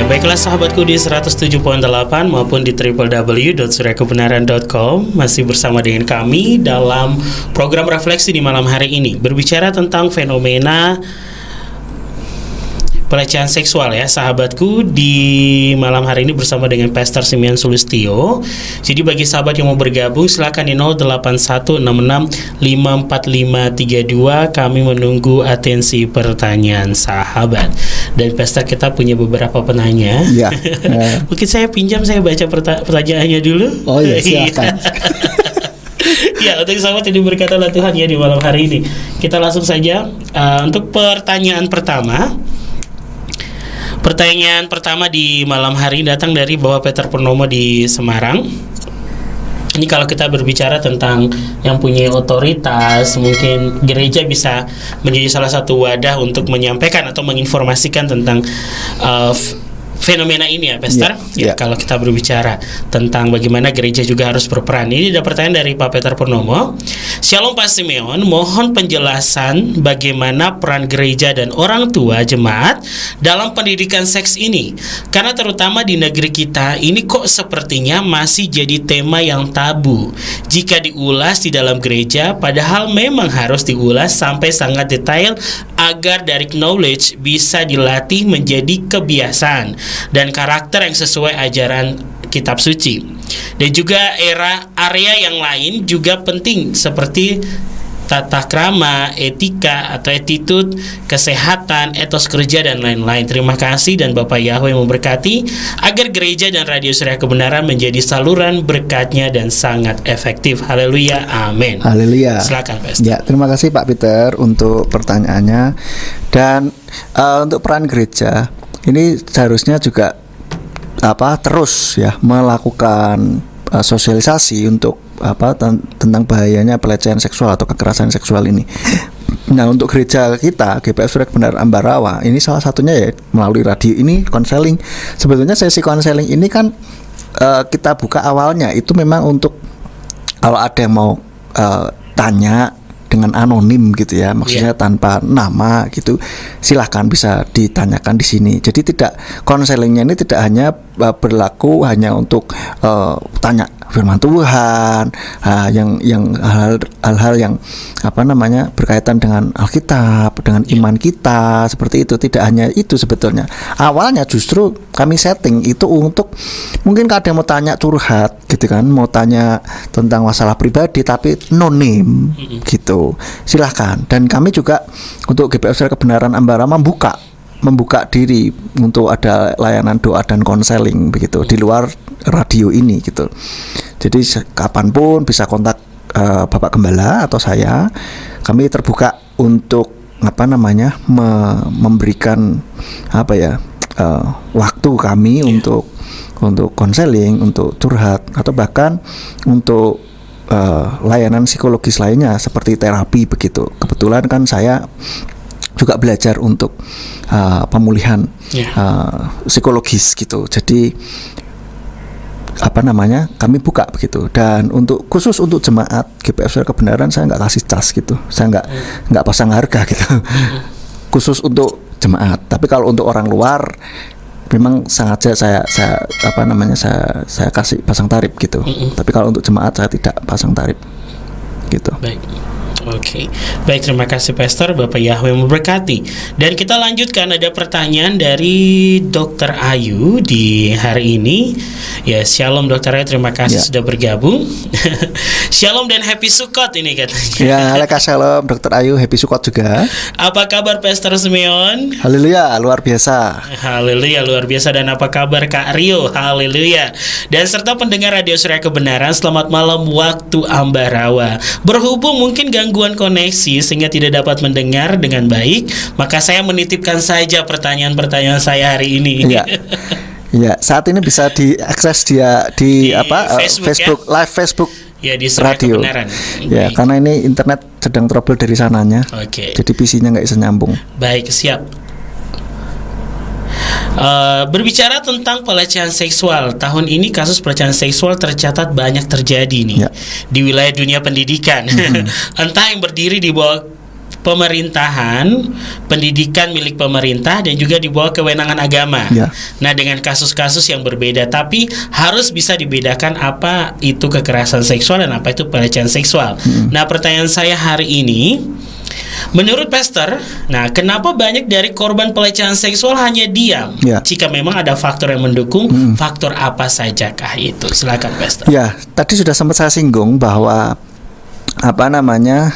Baiklah sahabatku di 107.8 maupun di www.suryakebenaran.com, masih bersama dengan kami dalam program refleksi di malam hari ini, berbicara tentang fenomena pelecehan seksual ya sahabatku. Di malam hari ini bersama dengan Pastor Simeon Sulistyo. Jadi bagi sahabat yang mau bergabung silakan di 0816654532. Kami menunggu atensi pertanyaan sahabat. Dan Pastor kita punya beberapa penanya ya. Mungkin saya pinjam, saya baca pertanyaannya dulu. Oh iya, silakan. Ya, untuk sahabat yang diberkati oleh Tuhan ya di malam hari ini, kita langsung saja untuk pertanyaan pertama. Pertanyaan pertama di malam hari datang dari Bapak Peter Purnomo di Semarang. Ini kalau kita berbicara tentang yang punya otoritas, mungkin gereja bisa menjadi salah satu wadah untuk menyampaikan atau menginformasikan tentang fenomena ini ya, Pastor. Ya, kalau kita berbicara tentang bagaimana gereja juga harus berperan. Ini ada pertanyaan dari Pak Peter Purnomo. Shalom Pak Simeon, mohon penjelasan bagaimana peran gereja dan orang tua jemaat dalam pendidikan seks ini. Karena terutama di negeri kita ini kok sepertinya masih jadi tema yang tabu jika diulas di dalam gereja, padahal memang harus diulas sampai sangat detail agar dari knowledge bisa dilatih menjadi kebiasaan dan karakter yang sesuai ajaran kitab suci. Dan juga area yang lain juga penting seperti tata krama, etika atau attitude, kesehatan, etos kerja dan lain-lain. Terima kasih dan Bapak Yahweh memberkati agar gereja dan Radio Surya Kebenaran menjadi saluran berkatnya dan sangat efektif. Haleluya, amin. Haleluya. Silakan Pastor. Ya, terima kasih Pak Peter untuk pertanyaannya. Dan untuk peran gereja ini seharusnya juga terus ya melakukan sosialisasi untuk tentang bahayanya pelecehan seksual atau kekerasan seksual ini. Nah, untuk gereja kita GPF Surya Kebenaran Ambarawa ini salah satunya ya melalui radio ini konseling. Sebetulnya sesi konseling ini kan kita buka awalnya itu memang untuk kalau ada yang mau tanya dengan anonim gitu ya, maksudnya tanpa nama gitu, silahkan bisa ditanyakan di sini. Jadi tidak, konselingnya ini tidak hanya berlaku hanya untuk tanya firman Tuhan, yang hal-hal yang berkaitan dengan Alkitab, dengan iman kita, seperti itu. Tidak hanya itu sebetulnya. Awalnya justru kami setting itu untuk mungkin ada yang mau tanya curhat gitu kan, mau tanya tentang masalah pribadi tapi no name gitu. Silahkan. Dan kami juga untuk GPF Surya Kebenaran Ambarawa membuka diri untuk ada layanan doa dan konseling begitu di luar radio ini gitu. Jadi kapanpun bisa kontak Bapak Gembala atau saya. Kami terbuka untuk memberikan waktu kami untuk konseling, untuk curhat atau bahkan untuk layanan psikologis lainnya seperti terapi begitu. Kebetulan kan saya juga belajar untuk pemulihan psikologis gitu. Jadi kami buka begitu. Dan khusus untuk jemaat GPF Surya Kebenaran saya nggak kasih cas gitu. Saya nggak pasang harga gitu. Khusus untuk jemaat. Tapi kalau untuk orang luar memang sengaja saya kasih pasang tarif gitu. Tapi kalau untuk jemaat saya tidak pasang tarif gitu. Baik. Oke. Baik, terima kasih Pastor. Bapak Yahweh memberkati. Dan kita lanjutkan, ada pertanyaan dari Dr. Ayu di hari ini. Ya, shalom Dr. Ayu, terima kasih sudah bergabung. Shalom dan happy Sukkot ini katanya. Ya, shalom Dr. Ayu, happy Sukkot juga. Apa kabar Pastor Simeon? Haleluya, luar biasa. Haleluya, luar biasa. Dan apa kabar Kak Rio? Haleluya. Dan serta pendengar Radio Surya Kebenaran, selamat malam waktu Ambarawa. Berhubung mungkin gangguan koneksi sehingga tidak dapat mendengar dengan baik, maka saya menitipkan saja pertanyaan-pertanyaan saya hari ini. Ya, saat ini bisa diakses di Facebook ya? Live Facebook ya, di radio. Kebenaran. Ya, karena ini internet sedang trouble dari sananya. Jadi PC-nya nggak bisa nyambung. Baik, siap. Berbicara tentang pelecehan seksual, tahun ini kasus pelecehan seksual tercatat banyak terjadi nih di wilayah dunia pendidikan. Entah yang berdiri di bawah pemerintahan, pendidikan milik pemerintah, dan juga di bawah kewenangan agama. Ya. Nah, dengan kasus-kasus yang berbeda, tapi harus bisa dibedakan apa itu kekerasan seksual dan apa itu pelecehan seksual. Nah, pertanyaan saya hari ini, menurut Pastor, nah kenapa banyak dari korban pelecehan seksual hanya diam? Ya. Jika memang ada faktor yang mendukung, faktor apa sajakah itu? Silakan Pastor. Ya, tadi sudah sempat saya singgung bahwa apa namanya,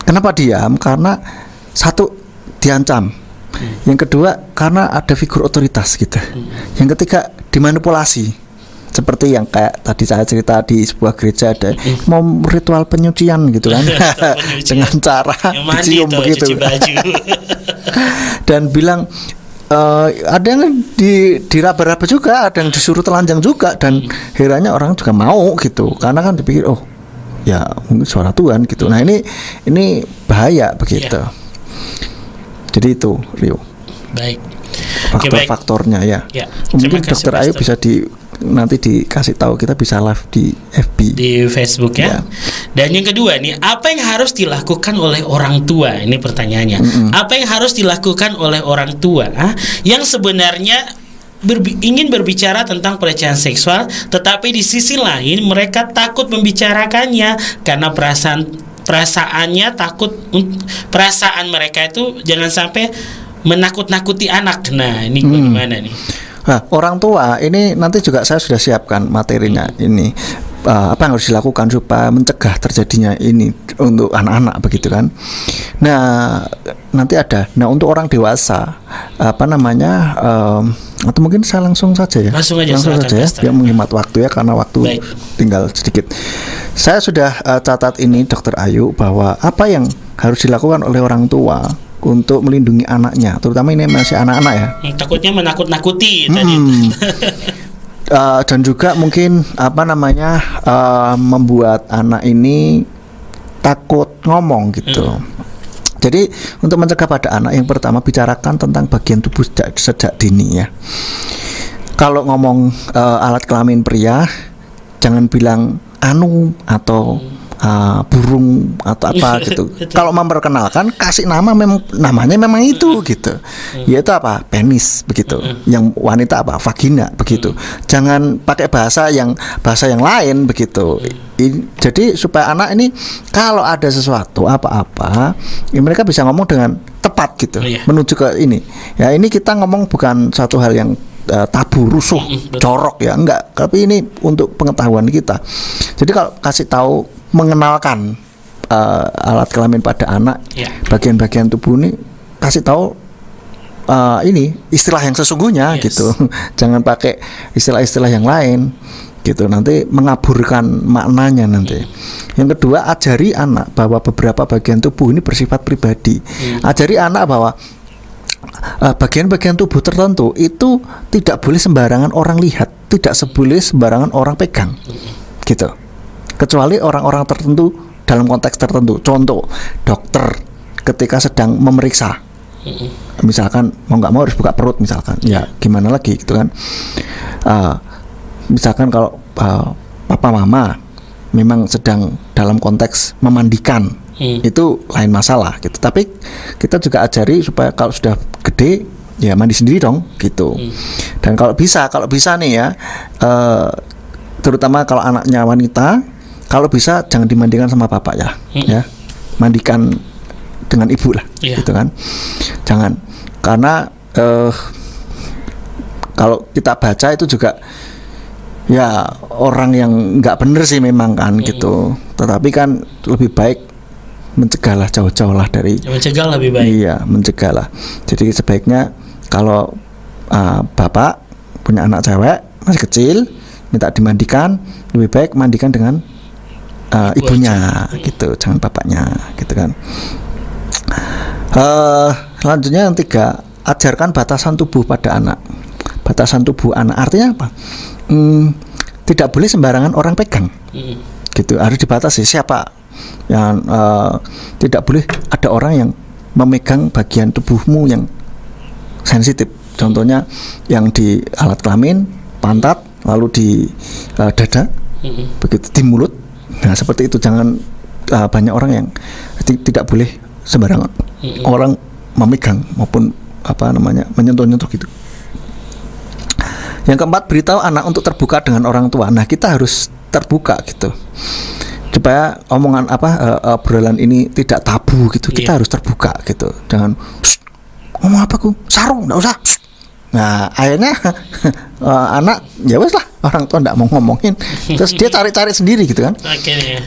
kenapa diam? Karena satu, diancam. Yang kedua, karena ada figur otoritas gitu. Yang ketiga, dimanipulasi. Seperti yang kayak tadi saya cerita di sebuah gereja ada mau ritual penyucian gitu kan, dengan cara dicium begitu dan bilang ada yang diraba-raba juga, ada yang disuruh telanjang juga, dan herannya orang juga mau gitu, karena kan dipikir oh ya mungkin suara Tuhan gitu. Nah ini bahaya begitu. Jadi itu Rio. Baik. Faktor-faktornya ya. Mungkin Dokter Ayu bisa nanti dikasih tahu, kita bisa live di FB, di Facebook ya. Dan yang kedua nih, apa yang harus dilakukan oleh orang tua? Ini pertanyaannya. Apa yang harus dilakukan oleh orang tua yang sebenarnya ingin berbicara tentang pelecehan seksual, tetapi di sisi lain mereka takut membicarakannya karena perasaannya takut, perasaan mereka itu jangan sampai menakut-nakuti anak. Nah, ini bagaimana nih? Nah, orang tua ini nanti juga saya sudah siapkan materinya ini, apa yang harus dilakukan supaya mencegah terjadinya ini untuk anak-anak begitu kan. Nah, nanti ada. Nah, untuk orang dewasa apa namanya, atau mungkin saya langsung saja ya. Langsung saja ya, biar menghemat waktu ya, karena waktu tinggal sedikit. Saya sudah catat ini Dokter Ayu, bahwa apa yang harus dilakukan oleh orang tua untuk melindungi anaknya, terutama ini masih anak-anak ya. Takutnya menakut-nakuti tadi. Dan juga mungkin apa namanya, membuat anak ini takut ngomong gitu. Jadi untuk mencegah pada anak, yang pertama bicarakan tentang bagian tubuh sejak dini ya. Kalau ngomong alat kelamin pria, jangan bilang anu atau burung atau apa gitu. Kalau memperkenalkan, kasih namanya memang itu gitu. Yaitu apa? Penis begitu. Yang wanita apa? Vagina begitu. Jangan pakai bahasa yang lain begitu. Jadi supaya anak ini kalau ada sesuatu apa-apa, ya mereka bisa ngomong dengan tepat gitu. Menuju ke ini. Ya, ini kita ngomong bukan satu hal yang tabu, rusuh, corok ya, enggak. Tapi ini untuk pengetahuan kita. Jadi kalau kasih tahu, mengenalkan alat kelamin pada anak, bagian-bagian tubuh ini, kasih tahu ini istilah yang sesungguhnya gitu. Jangan pakai istilah-istilah yang lain gitu, nanti mengaburkan maknanya nanti. Yang kedua, ajari anak bahwa beberapa bagian tubuh ini bersifat pribadi. Ajari anak bahwa bagian-bagian tubuh tertentu itu tidak boleh sembarangan orang lihat, tidak boleh sembarangan orang pegang gitu. Kecuali orang-orang tertentu dalam konteks tertentu. Contoh, dokter ketika sedang memeriksa, misalkan mau nggak mau harus buka perut misalkan, ya gimana lagi gitu kan. Misalkan kalau papa mama memang sedang dalam konteks memandikan, itu lain masalah gitu. Tapi kita juga ajari supaya kalau sudah gede ya mandi sendiri dong gitu. Dan kalau bisa nih ya, terutama kalau anaknya wanita, kalau bisa jangan dimandikan sama bapak ya, ya mandikan dengan ibu lah, gitu kan. Jangan, karena kalau kita baca itu juga ya orang yang nggak bener sih memang kan gitu. Tetapi kan lebih baik mencegahlah, jauh-jauh lah dari. Mencegah lebih baik. Iya, mencegahlah. Jadi sebaiknya kalau bapak punya anak cewek masih kecil, minta dimandikan, lebih baik mandikan dengan ibunya gitu, jangan bapaknya gitu kan. Selanjutnya yang tiga, ajarkan batasan tubuh pada anak. Batasan tubuh anak artinya apa? Tidak boleh sembarangan orang pegang gitu, harus dibatasi. Siapa yang tidak boleh ada orang yang memegang bagian tubuhmu yang sensitif. Contohnya yang di alat kelamin, pantat, lalu di dada, begitu di mulut. Nah seperti itu, jangan banyak orang yang tidak boleh sembarangan orang memegang maupun menyentuh-nyentuh gitu. Yang keempat, beritahu anak untuk terbuka dengan orang tua. Nah, kita harus terbuka gitu, supaya omongan obrolan ini tidak tabu gitu. Kita harus terbuka gitu. Jangan ngomong apa ku, sarung, nggak usah. Nah, akhirnya anak ya wes lah, orang tua nggak mau ngomongin, terus dia cari-cari sendiri gitu kan.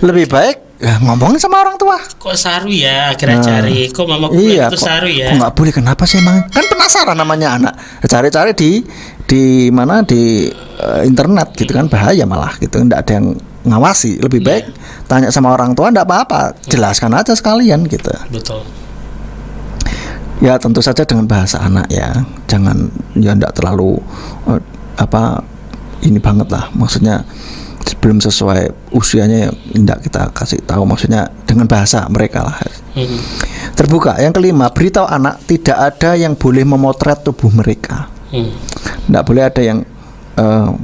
Lebih baik ngomongin sama orang tua. Kok saru ya, akhirnya cari. Kok mamaku itu saru ya. Kok nggak boleh, kenapa sih emang? Kan penasaran namanya anak. Cari-cari di mana di internet gitu kan, bahaya malah gitu. Nggak ada yang ngawasi. Lebih baik tanya sama orang tua, nggak apa-apa, jelaskan aja sekalian gitu. Betul. Ya tentu saja dengan bahasa anak ya, jangan ya nggak terlalu ini banget lah, maksudnya belum sesuai usianya ya tidak kita kasih tahu, maksudnya dengan bahasa mereka lah. Terbuka. Yang kelima, beritahu anak tidak ada yang boleh memotret tubuh mereka. Tidak boleh ada yang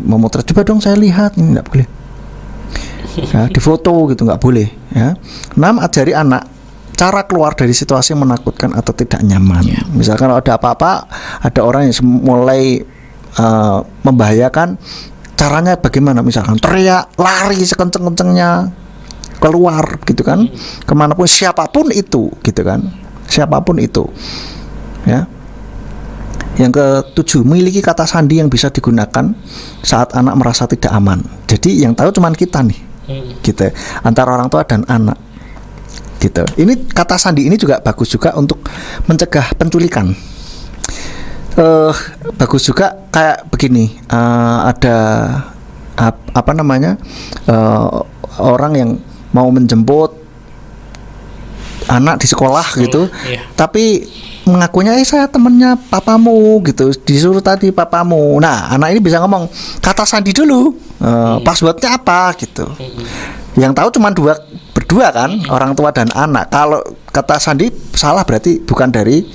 memotret, coba dong saya lihat, ini tidak boleh ya, di foto gitu nggak boleh ya. 6, ajari anak cara keluar dari situasi yang menakutkan atau tidak nyaman. Misalkan kalau ada apa-apa, ada orang yang mulai membahayakan, caranya bagaimana? Misalkan teriak, lari sekenceng-kencengnya keluar gitu kan, kemanapun, siapapun itu gitu kan, siapapun itu ya. Yang ke-7, miliki kata sandi yang bisa digunakan saat anak merasa tidak aman. Jadi yang tahu cuman kita nih gitu, antara orang tua dan anak gitu. Ini kata sandi ini juga bagus juga untuk mencegah penculikan. Bagus juga kayak begini, ada orang yang mau menjemput anak di sekolah gitu, tapi mengakunya saya temennya papamu gitu, disuruh tadi papamu. Nah, anak ini bisa ngomong kata sandi dulu, passwordnya apa gitu. Yang tahu cuma berdua kan, orang tua dan anak. Kalau kata sandi salah berarti bukan dari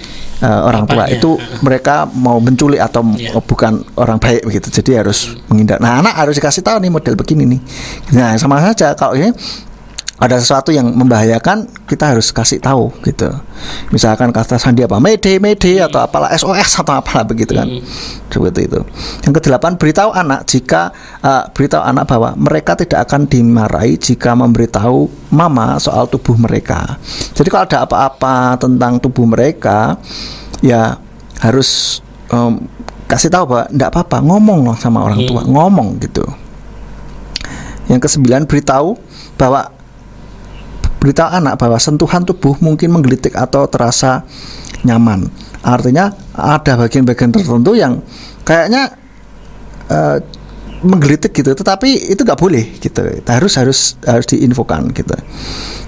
orang tua, itu mereka mau menculik atau bukan orang baik begitu. Jadi harus menghindar. Nah, anak harus dikasih tahu nih model begini nih. Nah, sama saja kalau ini ada sesuatu yang membahayakan, kita harus kasih tahu gitu. Misalkan kata sandi apa, mede atau apalah, SOS atau apalah begitu kan. Seperti itu. Yang ke-8, beritahu anak bahwa mereka tidak akan dimarahi jika memberitahu mama soal tubuh mereka. Jadi kalau ada apa-apa tentang tubuh mereka, ya harus kasih tahu bahwa enggak apa-apa, ngomong loh sama orang tua, ngomong gitu. Yang ke-9, beritahu anak bahwa sentuhan tubuh mungkin menggelitik atau terasa nyaman. Artinya ada bagian-bagian tertentu yang kayaknya menggelitik gitu, tetapi itu nggak boleh gitu. Harus diinfokan gitu.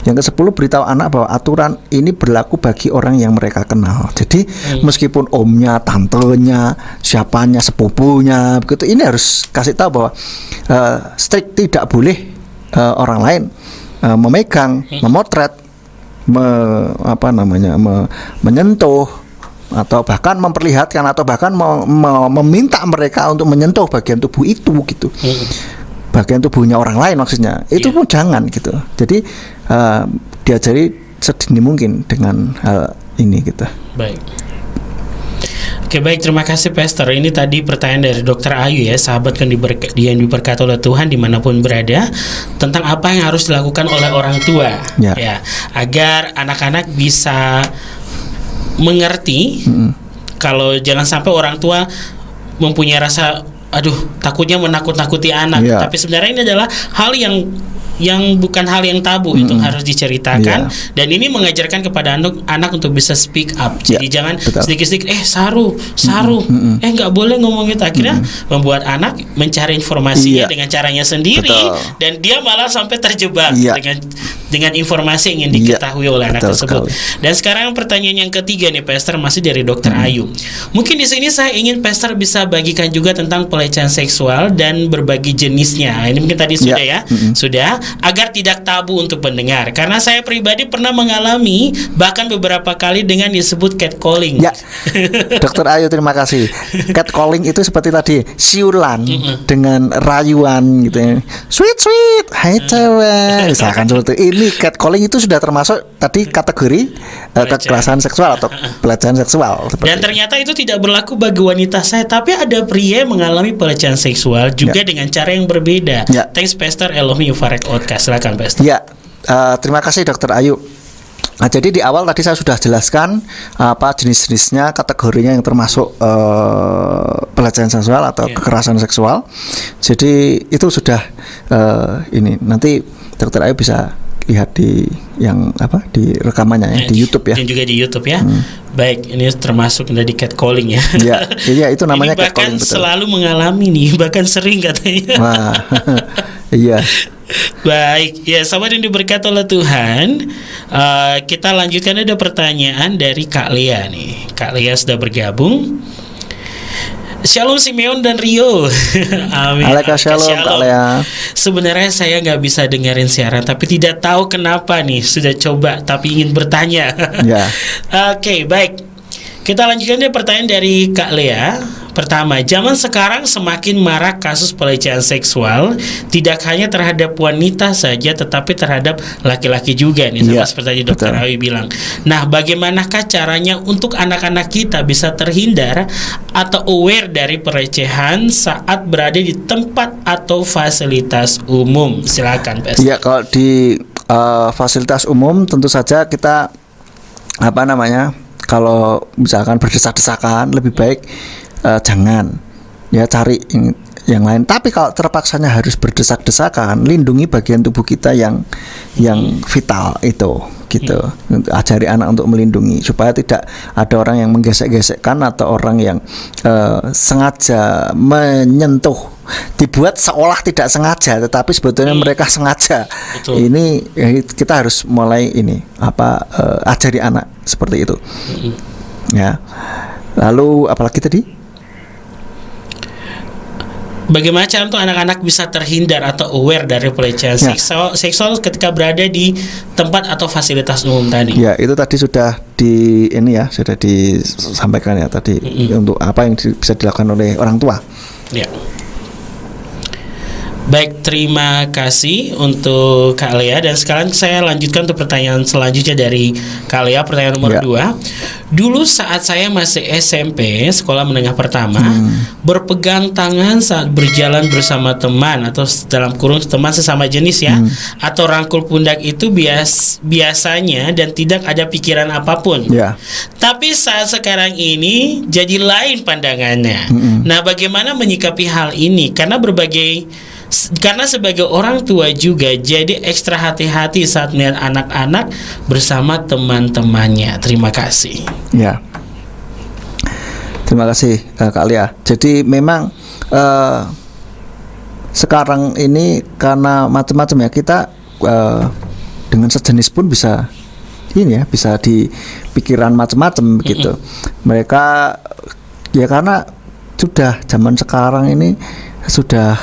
Yang ke-10, beritahu anak bahwa aturan ini berlaku bagi orang yang mereka kenal. Jadi meskipun omnya, tantenya, siapanya, sepupunya begitu, ini harus kasih tahu bahwa strict, tidak boleh orang lain memegang, memotret, menyentuh, atau bahkan memperlihatkan, atau bahkan meminta mereka untuk menyentuh bagian tubuh itu gitu, bagian tubuhnya orang lain maksudnya. Itu pun jangan gitu. Jadi diajari sedini mungkin dengan hal ini gitu. Baik. Oke, baik, terima kasih Pastor. Ini tadi pertanyaan dari Dr. Ayu ya, sahabat yang diberkati oleh Tuhan dimanapun berada, tentang apa yang harus dilakukan oleh orang tua ya, agar anak-anak bisa mengerti. Kalau jangan sampai orang tua mempunyai rasa takutnya menakut-nakuti anak, tapi sebenarnya ini adalah hal yang bukan hal yang tabu, itu harus diceritakan, dan ini mengajarkan kepada anak untuk bisa speak up. Jadi jangan sedikit-sedikit saru, nggak boleh ngomong itu. Akhirnya membuat anak mencari informasinya dengan caranya sendiri, dan dia malah sampai terjebak dengan informasi yang ingin diketahui oleh anak tersebut. Dan sekarang pertanyaan yang ketiga nih, Pastor, masih dari Dr. Ayu. Mungkin di sini saya ingin Pastor bisa bagikan juga tentang pelecehan seksual dan berbagi jenisnya. Ini mungkin tadi sudah sudah. agar tidak tabu untuk mendengar. Karena saya pribadi pernah mengalami bahkan beberapa kali dengan disebut catcalling. Ya, Dokter Ayu, terima kasih. Catcalling itu seperti tadi, siulan dengan rayuan gitu ya. Sweet sweet, hai cewek. Misalkan seperti ini, catcalling itu sudah termasuk tadi kategori kekerasan seksual atau pelecehan seksual. Dan ternyata itu tidak berlaku bagi wanita saya, tapi ada pria yang mengalami pelecehan seksual juga dengan cara yang berbeda. Thanks Pastor Elohim Yufarek Otka. Silakan Pastor. Ya, terima kasih Dokter Ayu. Nah, jadi di awal tadi saya sudah jelaskan apa jenis-jenisnya, kategorinya yang termasuk pelecehan seksual atau kekerasan seksual. Jadi itu sudah ini nanti Dokter Ayu bisa lihat di yang apa di rekamannya ya, di YouTube ya. Dan juga di YouTube ya. Baik, ini termasuk dari catcalling ya. Iya, itu namanya ini catcalling. Bahkan selalu mengalami nih, bahkan sering katanya. Wah, iya. Baik, ya sahabat yang diberkati oleh Tuhan, kita lanjutkan, ada pertanyaan dari Kak Lea nih. Kak Lea sudah bergabung. Shalom Simeon dan Rio. Amin. Shalom Kak Lea. Sebenarnya saya nggak bisa dengerin siaran, tapi tidak tahu kenapa nih. Sudah coba tapi ingin bertanya. Oke, baik. Kita lanjutkan deh pertanyaan dari Kak Lea. Pertama, zaman sekarang semakin marak kasus pelecehan seksual, tidak hanya terhadap wanita saja, tetapi terhadap laki-laki juga nih, sama seperti Dokter Awi bilang. Nah, bagaimanakah caranya untuk anak-anak kita bisa terhindar atau aware dari pelecehan saat berada di tempat atau fasilitas umum? Silakan, Pak. Iya, kalau di fasilitas umum tentu saja kita apa namanya? Kalau misalkan berdesak-desakan, lebih baik jangan ya, cari yang lain. Tapi kalau terpaksanya harus berdesak-desakan, lindungi bagian tubuh kita yang vital itu gitu. Ajari anak untuk melindungi supaya tidak ada orang yang menggesek-gesekkan atau orang yang sengaja menyentuh, dibuat seolah tidak sengaja tetapi sebetulnya mereka sengaja. Betul. Ini kita harus mulai ini ajari anak seperti itu. Ya. Lalu apalagi tadi? Bagaimana cara untuk anak-anak bisa terhindar atau aware dari pelecehan seksual ketika berada di tempat atau fasilitas umum tadi? Ya, itu tadi sudah sudah disampaikan ya tadi untuk apa yang bisa dilakukan oleh orang tua. Ya. Baik, terima kasih untuk Kak Lea. Dan sekarang saya lanjutkan untuk pertanyaan selanjutnya dari Kak Lea. Pertanyaan nomor 2. Dulu saat saya masih SMP, sekolah menengah pertama, berpegang tangan saat berjalan bersama teman, atau dalam kurung teman sesama jenis ya, atau rangkul pundak itu biasanya dan tidak ada pikiran apapun. Tapi saat sekarang ini jadi lain pandangannya. Nah, bagaimana menyikapi hal ini? Karena sebagai orang tua juga jadi ekstra hati-hati saat melihat anak-anak bersama teman-temannya. Terima kasih. Ya, terima kasih Kak Lia. Jadi memang sekarang ini karena macam-macam ya, kita dengan sejenis pun bisa bisa di pikiran macam-macam begitu. Mereka ya karena sudah zaman sekarang ini sudah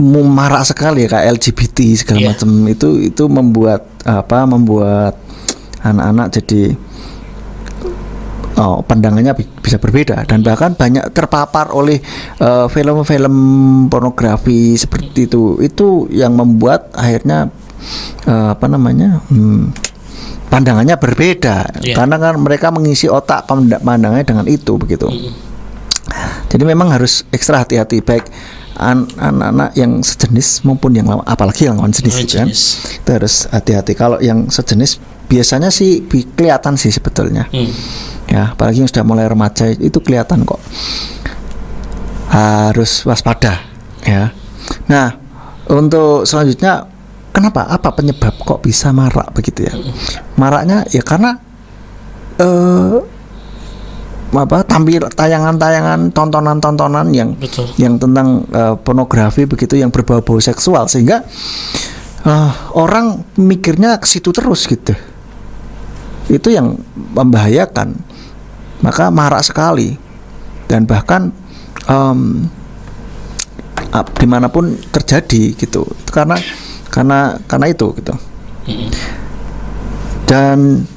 marak sekali ya, kayak LGBT segala macam itu membuat anak-anak jadi pandangannya bisa berbeda, dan bahkan banyak terpapar oleh film-film pornografi seperti itu yang membuat akhirnya pandangannya berbeda karena kan mereka mengisi otak pandangannya dengan itu begitu. Jadi memang harus ekstra hati-hati, baik anak-anak yang sejenis maupun yang lawan, apalagi yang lawan jenis kan. Itu harus hati-hati. Kalau yang sejenis biasanya sih kelihatan sih sebetulnya. Ya, apalagi yang sudah mulai remaja itu kelihatan kok. Harus waspada ya. Nah, untuk selanjutnya, kenapa? Apa penyebab kok bisa marak begitu ya? Maraknya ya karena tayangan-tayangan, tontonan yang tentang pornografi begitu, yang berbau-bau seksual, sehingga orang mikirnya ke situ terus gitu. Itu yang membahayakan. Maka marak sekali, dan bahkan dimanapun terjadi gitu. Karena itu gitu. Dan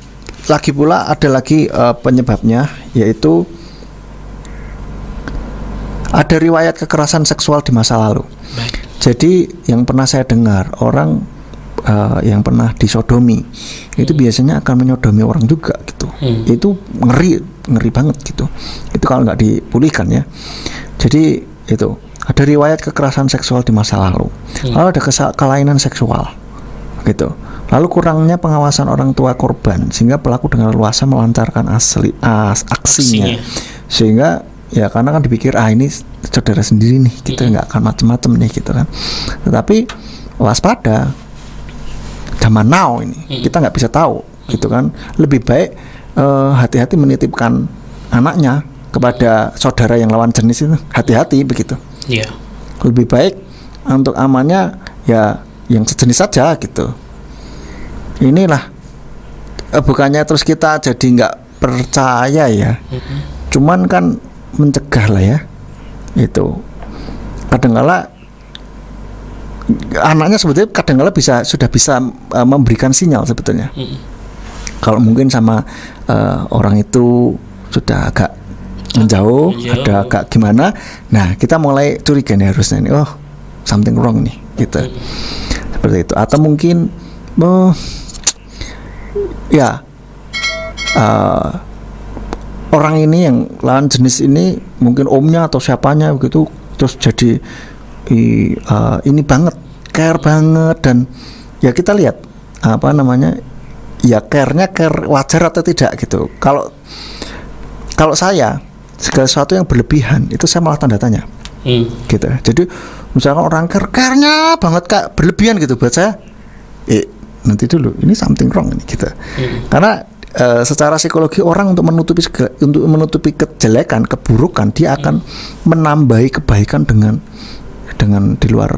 lagi pula ada lagi penyebabnya, yaitu ada riwayat kekerasan seksual di masa lalu. Baik. Jadi yang pernah saya dengar, orang yang pernah disodomi itu biasanya akan menyodomi orang juga gitu. Itu ngeri banget gitu. Itu kalau nggak dipulihkan ya. Jadi itu ada riwayat kekerasan seksual di masa lalu. Lalu ada kelainan seksual gitu. Lalu kurangnya pengawasan orang tua korban sehingga pelaku dengan leluasa melancarkan aksinya. Sehingga ya karena kan dipikir ini saudara sendiri nih, kita nggak akan macam-macam nih gitu kan. Tetapi waspada, zaman now ini kita nggak bisa tahu gitu kan. Lebih baik hati-hati menitipkan anaknya kepada saudara yang lawan jenis itu, hati-hati begitu. Iya. Lebih baik untuk amannya ya yang sejenis saja gitu. Inilah bukannya terus kita jadi nggak percaya ya. Cuman kan mencegah lah ya. Itu kadang-kala anaknya sebetulnya kadang-kala sudah bisa memberikan sinyal sebetulnya. Kalau mungkin sama orang itu sudah agak menjauh, ada agak gimana. Nah, kita mulai curiga nih harusnya nih, oh something wrong nih gitu. Seperti itu. Atau mungkin ya orang ini yang lawan jenis ini mungkin omnya atau siapanya begitu, terus jadi ini banget, care banget. Dan ya kita lihat apa namanya, ya care wajar atau tidak gitu. Kalau saya segala sesuatu yang berlebihan itu saya malah tanda tanya gitu. Jadi misalkan orang care-nya banget Kak, berlebihan gitu, buat saya nanti dulu ini something wrong ini gitu. Karena secara psikologi orang untuk menutupi kejelekan, keburukan, dia akan menambahi kebaikan dengan di luar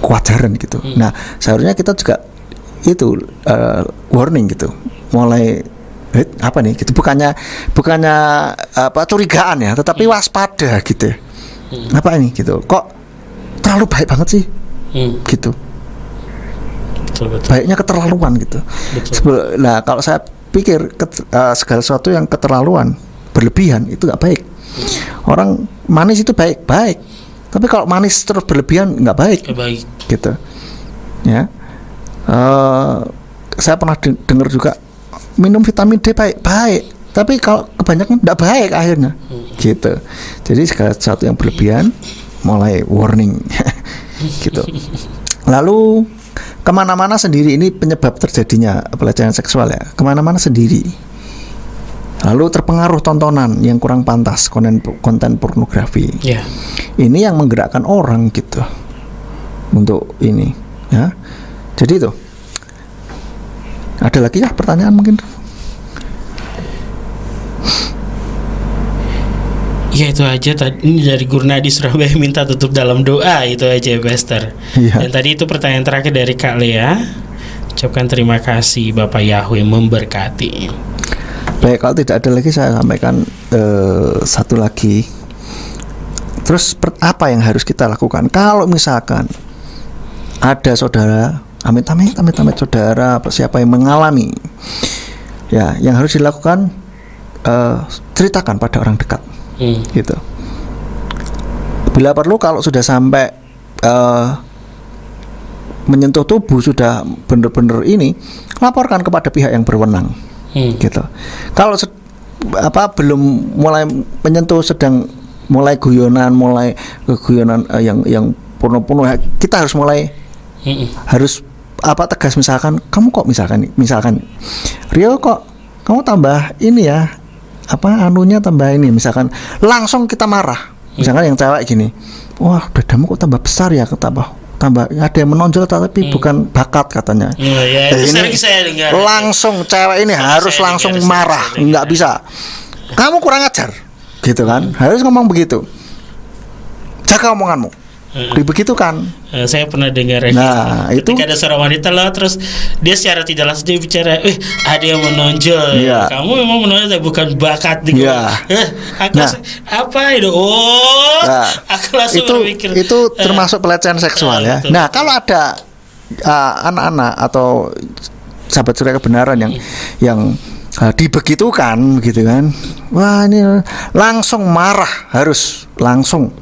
kewajaran gitu. Nah, seharusnya kita juga itu warning gitu. Mulai apa nih gitu, bukannya apa curigaan ya, tetapi waspada gitu. Apa ini gitu. Kok terlalu baik banget sih? Gitu. Betul. Baiknya keterlaluan gitu. Nah, kalau saya pikir segala sesuatu yang keterlaluan, berlebihan itu nggak baik. Orang manis itu baik, tapi kalau manis terus berlebihan nggak baik. Gitu. Ya. Saya pernah dengar juga minum vitamin D baik, tapi kalau kebanyakan nggak baik akhirnya. Gitu. Jadi segala sesuatu yang berlebihan mulai warning. Gitu. Lalu kemana-mana sendiri, ini penyebab terjadinya pelecehan seksual ya, kemana-mana sendiri. Lalu terpengaruh tontonan yang kurang pantas, konten pornografi. Ini yang menggerakkan orang gitu untuk ini ya. Jadi itu ada lagi ya pertanyaan mungkin? Ya itu aja tadi, ini dari Gurnadi Surabaya minta tutup dalam doa, itu aja Pastor. Dan tadi itu pertanyaan terakhir dari Kak Lea. Ucapkan terima kasih, Bapak Yahweh memberkati. Baik, kalau tidak ada lagi saya sampaikan satu lagi. Terus apa yang harus kita lakukan kalau misalkan ada saudara, amit-amit saudara siapa yang mengalami, ya yang harus dilakukan ceritakan pada orang dekat. Gitu. Bila perlu kalau sudah sampai menyentuh tubuh, sudah benar-benar ini, laporkan kepada pihak yang berwenang. Gitu. Kalau belum mulai menyentuh, sedang mulai guyonan yang porno, kita harus mulai harus tegas. Misalkan kamu kok misalkan Rio, kok kamu tambah ini ya, anunya tambah ini, misalkan langsung kita marah. Misalkan yang cewek gini, wah dadamu kok tambah besar ya, tambah ada yang menonjol tapi bukan bakat katanya. Ini langsung cewek ini harus langsung marah, nggak bisa. Kamu kurang ajar, gitu kan? Harus ngomong begitu. Jaga omonganmu, dibegitukan. Saya pernah dengar Nah, itu ketika ada seorang wanita lah, terus dia secara tidak langsung dia bicara, ada yang menonjol. Iya. Kamu memang menonjol tapi bukan bakat. Iya. Aku Nah. apa itu? Aku langsung berpikir itu termasuk pelecehan seksual ya. betul. Nah, kalau ada anak-anak atau sahabat surya kebenaran yang dibegitukan gitu kan, wah ini langsung marah, harus langsung.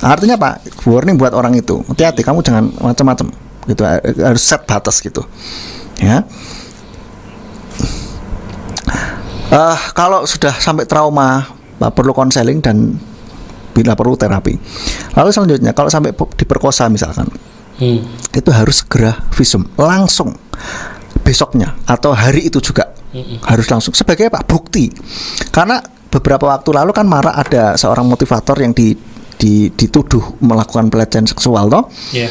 Artinya apa? Warning buat orang itu. Hati-hati, kamu jangan macam-macam gitu. Harus set batas gitu. Ya. Kalau sudah sampai trauma, perlu konseling dan bila perlu terapi. Lalu selanjutnya, kalau sampai diperkosa misalkan, itu harus segera visum, langsung besoknya atau hari itu juga harus langsung. Sebagai apa? Bukti. Karena beberapa waktu lalu kan marak ada seorang motivator yang dituduh melakukan pelecehan seksual toh. Yeah.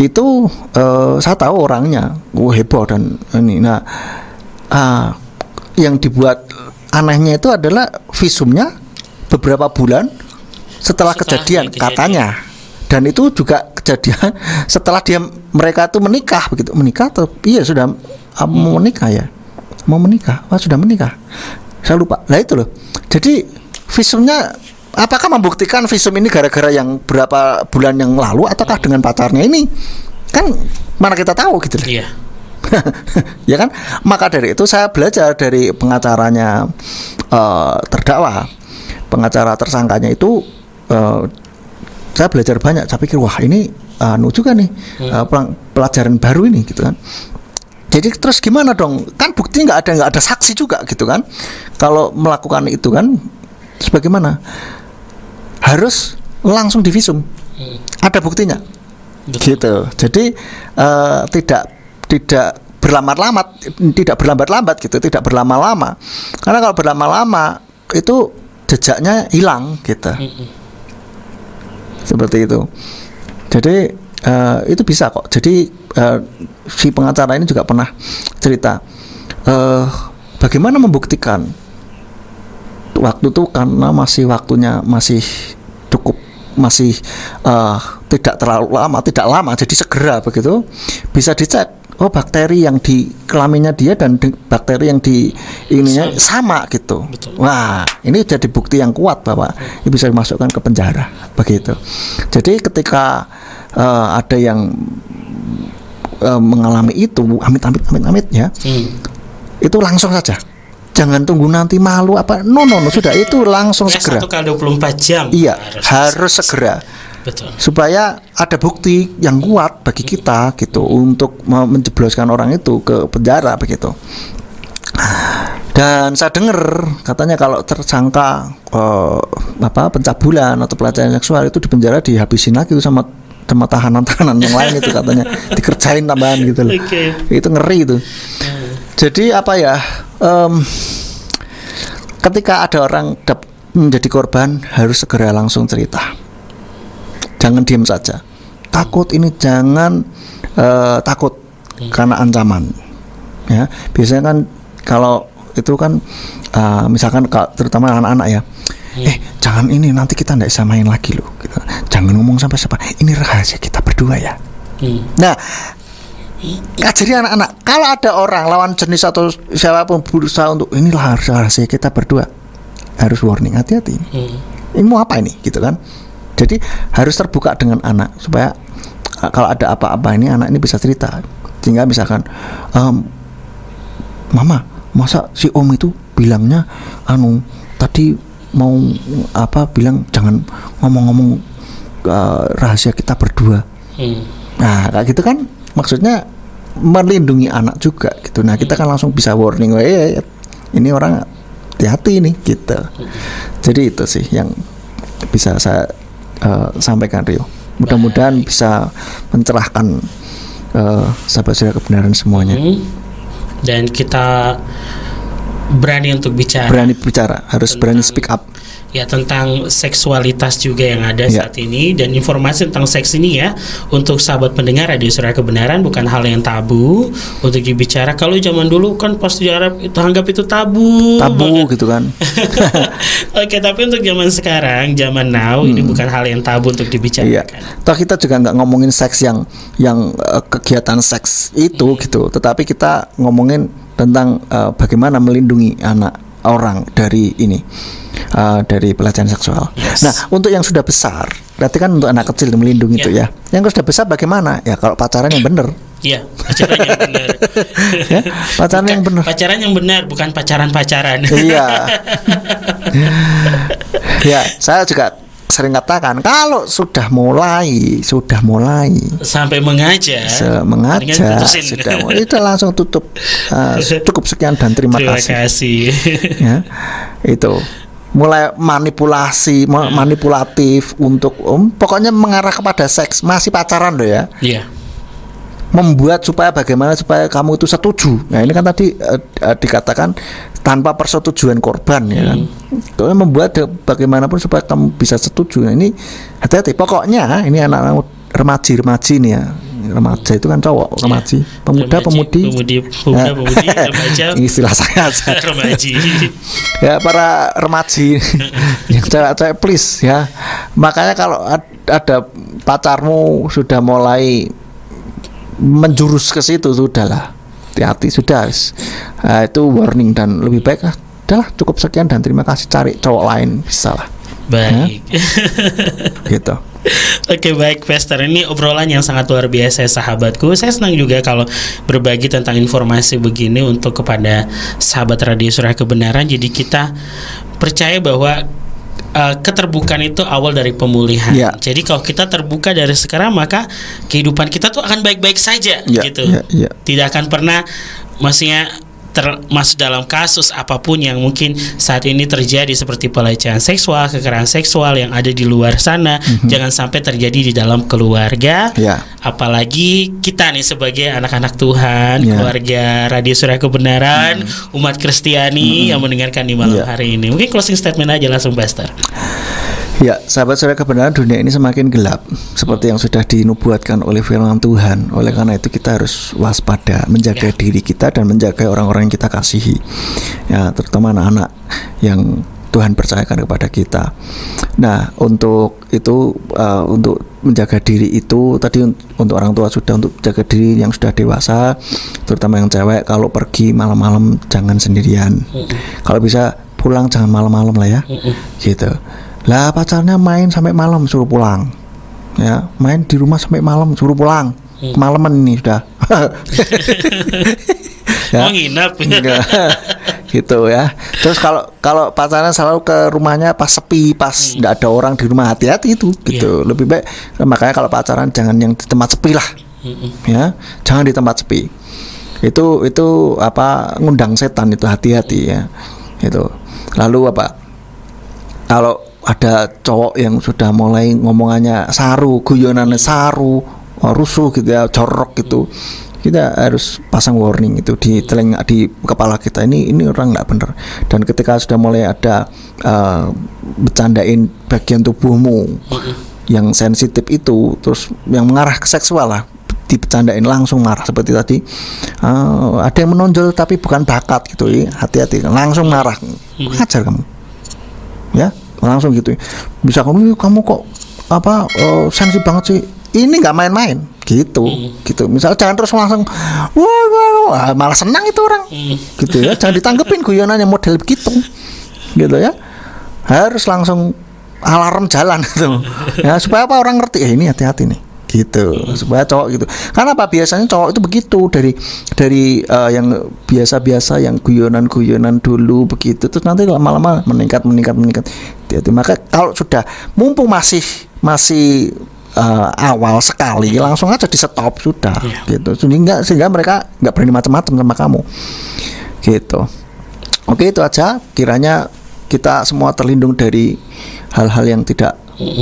Itu saya tahu orangnya, heboh dan ini. Nah, yang dibuat anehnya itu adalah visumnya beberapa bulan setelah kejadian katanya. Dan itu juga kejadian setelah mereka itu menikah begitu. Menikah atau iya sudah mau menikah ya. Mau menikah. Sudah menikah. Saya lupa. Nah itu loh. Jadi visumnya apakah membuktikan visum ini gara-gara yang berapa bulan yang lalu ataukah dengan pacarnya ini? Kan mana kita tahu gitu loh. Iya. Ya kan? Maka dari itu saya belajar dari pengacaranya terdakwa. Pengacara tersangkanya itu saya belajar banyak. Saya pikir wah ini juga nih pelajaran baru ini gitu kan. Jadi terus gimana dong? Kan bukti nggak ada saksi juga gitu kan. Kalau melakukan itu kan sebagaimana harus langsung divisum. Ada buktinya. Betul. Gitu. Jadi tidak berlambat-lambat gitu, tidak berlama-lama. Karena kalau berlama-lama itu jejaknya hilang gitu. Seperti itu. Jadi itu bisa kok. Jadi si pengacara ini juga pernah cerita bagaimana membuktikan waktu itu karena waktunya masih cukup, masih tidak terlalu lama, tidak lama, jadi segera begitu bisa dicek. Oh, bakteri yang di kelaminnya dia dan bakteri yang di ininya sama gitu. Betul. Wah, ini jadi bukti yang kuat bahwa ini bisa dimasukkan ke penjara begitu. Jadi ketika ada yang mengalami itu, amit ya, itu langsung saja. Jangan tunggu nanti malu apa. No, sudah itu langsung segera. 1x24 jam. Iya, harus segera. Betul. Supaya ada bukti yang kuat bagi kita gitu untuk menjebloskan orang itu ke penjara begitu. Dan saya dengar katanya kalau tersangka pencabulan atau pelecehan seksual itu di penjara dihabisin lagi sama tahanan-tahanan yang lain itu katanya dikerjain tambahan gitu loh. Okay. Itu ngeri itu. Jadi apa ya? Ketika ada orang menjadi korban harus segera langsung cerita. Jangan diam saja. Takut ini jangan takut karena ancaman. Ya, biasanya kan kalau itu kan misalkan terutama anak-anak ya. Jangan ini nanti kita tidak bisa main lagi loh. Gitu. Jangan ngomong sampai siapa. Ini rahasia kita berdua ya. Nah, ngajari anak-anak kalau ada orang lawan jenis atau siapapun berusaha untuk inilah rahasia kita berdua, harus warning, hati-hati. Ini mau apa ini gitu kan. Jadi harus terbuka dengan anak supaya kalau ada apa-apa ini anak ini bisa cerita. Sehingga misalkan mama, masa si om itu bilangnya tadi mau bilang jangan ngomong-ngomong rahasia kita berdua. Nah, kayak gitu kan maksudnya melindungi anak juga gitu. Nah, kita kan langsung bisa warning, ini orang hati-hati nih gitu. Jadi itu sih yang bisa saya sampaikan Rio. Mudah-mudahan bisa mencerahkan sahabat surya kebenaran semuanya. Dan kita berani untuk bicara. Berani bicara, harus berani speak up. ya tentang seksualitas juga yang ada saat ini, dan informasi tentang seks ini ya untuk sahabat pendengar Radio Suara Kebenaran bukan hal yang tabu untuk dibicara. Kalau zaman dulu kan pas di Arab itu anggap itu tabu gitu kan. Oke, tapi untuk zaman sekarang, zaman now ini bukan hal yang tabu untuk dibicarakan. Toh kita juga nggak ngomongin seks yang kegiatan seks itu gitu, tetapi kita ngomongin tentang bagaimana melindungi anak orang dari ini, dari pelecehan seksual. Nah, untuk yang sudah besar, berarti kan untuk anak kecil melindungi itu ya. Yang sudah besar bagaimana? Ya kalau pacaran yang benar. Iya, pacaran yang benar. Ya, pacaran yang benar. Pacaran yang benar, bukan pacaran-pacaran. Iya. Ya, saya juga sering katakan kalau sudah mulai sampai mengajar sudah mulai, itu langsung tutup. Cukup sekian dan terima kasih. Ya, itu mulai manipulatif untuk pokoknya mengarah kepada seks, masih pacaran loh ya. Iya. Membuat supaya kamu itu setuju. Nah ini kan tadi dikatakan tanpa persetujuan korban ya kan. Membuat bagaimanapun supaya kamu bisa setuju. Nah ini hati-hati. Pokoknya ini anak-anak remaji nih ya. Remaja itu kan cowok, remaji, pemudi, remaja. Istilah saya remaji. Ya para remaji yang cewek-cewek please ya. Makanya kalau ada pacarmu sudah mulai menjurus ke situ, sudahlah, hati-hati, sudah, itu warning, dan lebih baik udahlah cukup sekian dan terima kasih, cari cowok lain bisa lah. Baik. Gitu. Oke, baik Pastor, ini obrolan yang sangat luar biasa sahabatku. Saya senang juga kalau berbagi tentang informasi begini untuk kepada sahabat Radio Suara Kebenaran. Jadi kita percaya bahwa keterbukaan itu awal dari pemulihan. Jadi kalau kita terbuka dari sekarang, maka kehidupan kita tuh akan baik-baik saja gitu. Tidak akan pernah maksudnya termasuk dalam kasus apapun yang mungkin saat ini terjadi seperti pelecehan seksual, kekerasan seksual yang ada di luar sana. Jangan sampai terjadi di dalam keluarga. Apalagi kita nih sebagai anak-anak Tuhan, keluarga Radio Suara Kebenaran, umat Kristiani yang mendengarkan di malam hari ini. Mungkin closing statement aja langsung, Pastor. Ya, sahabat Suara Kebenaran, dunia ini semakin gelap seperti yang sudah dinubuatkan oleh firman Tuhan. Oleh karena itu kita harus waspada, menjaga diri kita dan menjaga orang-orang yang kita kasihi. Ya, terutama anak-anak yang Tuhan percayakan kepada kita. Nah, untuk itu untuk menjaga diri itu tadi untuk orang tua sudah, untuk jaga diri yang sudah dewasa, terutama yang cewek, kalau pergi malam-malam jangan sendirian. Kalau bisa pulang jangan malam-malam lah ya. Gitu. Lah pacarnya main sampai malam suruh pulang. Ya, main di rumah sampai malam suruh pulang. Malaman ini sudah. Ya. Mau nginap. Gitu ya. Terus kalau pacarnya selalu ke rumahnya pas sepi, pas enggak ada orang di rumah, hati-hati itu gitu. Lebih baik, makanya kalau pacaran jangan yang di tempat sepi lah. Ya, jangan di tempat sepi. Itu apa, ngundang setan itu, hati-hati ya. Itu. Lalu apa? Kalau ada cowok yang sudah mulai ngomongannya saru, guyonannya saru, rusuh gitu ya, jorok gitu, kita harus pasang warning itu di telinga, di kepala kita, ini orang nggak benar. Dan ketika sudah mulai ada bercandain bagian tubuhmu yang sensitif itu, terus yang mengarah ke seksual lah, dibercandain langsung marah seperti tadi. Ada yang menonjol tapi bukan bakat gitu ya, hati-hati, langsung marah, ajar kamu ya, langsung gitu. Bisa kamu kok sensitif banget sih, ini nggak main-main gitu. Misal jangan terus langsung wah, malah senang itu orang gitu ya. Jangan ditanggepin guyonannya model begitu gitu ya, harus langsung alarm jalan gitu ya, supaya apa, orang ngerti ini hati-hati nih gitu, supaya cowok gitu. Karena apa, biasanya cowok itu begitu, dari yang biasa-biasa, yang guyonan dulu begitu, terus nanti lama-lama meningkat. Jadi, maka kalau sudah mumpung masih awal sekali, langsung aja di stop sudah gitu, sehingga mereka nggak berani macam-macam sama kamu gitu. Oke, itu aja, kiranya kita semua terlindung dari hal-hal yang tidak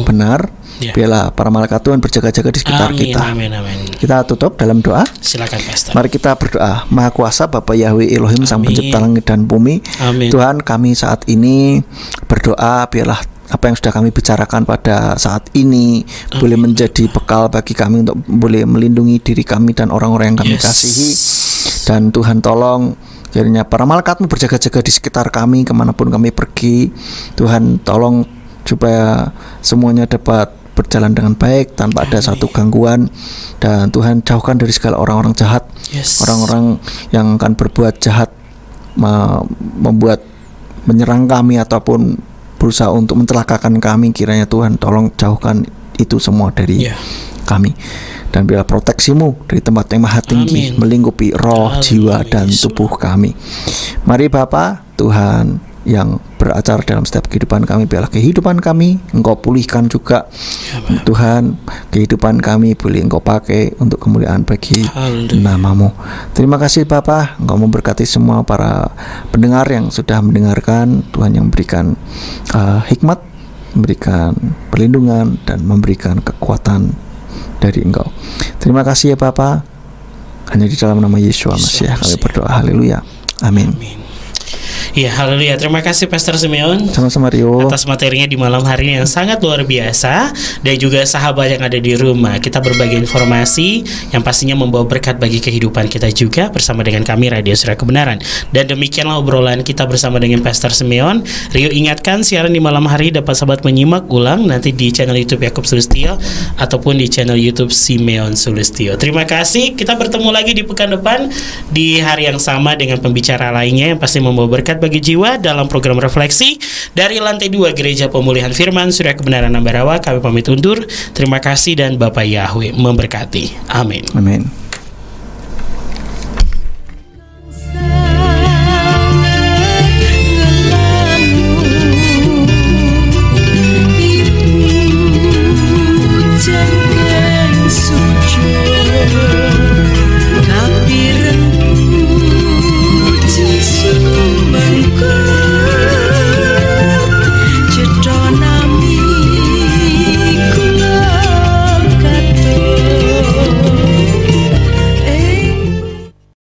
benar. Ya. Biarlah para malaikat Tuhan berjaga-jaga di sekitar Amin, kita. amin, amin. Kita tutup dalam doa. Silakan Pastor. Mari kita berdoa. Maha Kuasa Bapa Yahweh Elohim Sang Amin. Pencipta langit dan bumi. Amin. Tuhan, kami saat ini berdoa biarlah apa yang sudah kami bicarakan pada saat ini boleh menjadi bekal bagi kami untuk boleh melindungi diri kami dan orang-orang yang kami kasihi. Dan Tuhan tolong jadinya para malaikat-Mu berjaga-jaga di sekitar kami kemanapun kami pergi. Tuhan tolong supaya semuanya dapat berjalan dengan baik tanpa ada satu gangguan. Dan Tuhan jauhkan dari segala orang-orang jahat, orang-orang yang akan berbuat jahat, membuat menyerang kami ataupun berusaha untuk mencelakakan kami. Kiranya Tuhan tolong jauhkan itu semua dari kami. Dan biarlah proteksi-Mu dari tempat yang maha tinggi melingkupi roh, jiwa, dan tubuh kami. Mari Bapa Tuhan yang beracara dalam setiap kehidupan kami, biarlah kehidupan kami Engkau pulihkan juga. Tuhan, kehidupan kami boleh Engkau pakai untuk kemuliaan bagi nama-Mu. Terima kasih Bapa, Engkau memberkati semua para pendengar yang sudah mendengarkan. Tuhan yang memberikan hikmat, memberikan perlindungan, dan memberikan kekuatan dari Engkau. Terima kasih ya Bapa. Hanya di dalam nama Yesus Mesias kami berdoa. Haleluya. Amin. Ya, haleluya. Terima kasih Pastor Simeon. Sama-sama Rio. Atas materinya di malam hari ini yang sangat luar biasa. Dan juga sahabat yang ada di rumah, kita berbagi informasi yang pastinya membawa berkat bagi kehidupan kita juga bersama dengan kami Radio Suara Kebenaran. Dan demikianlah obrolan kita bersama dengan Pastor Simeon. Rio ingatkan siaran di malam hari dapat sahabat menyimak ulang nanti di channel YouTube Yakub Sulistyo ataupun di channel YouTube Simeon Sulistyo. Terima kasih. Kita bertemu lagi di pekan depan di hari yang sama dengan pembicara lainnya yang pasti membawa berkat bagi jiwa dalam program refleksi dari lantai 2 Gereja Pemulihan Firman Surya Kebenaran Ambarawa. Kami pamit undur. Terima kasih dan Bapak Yahweh memberkati. Amin. Amin.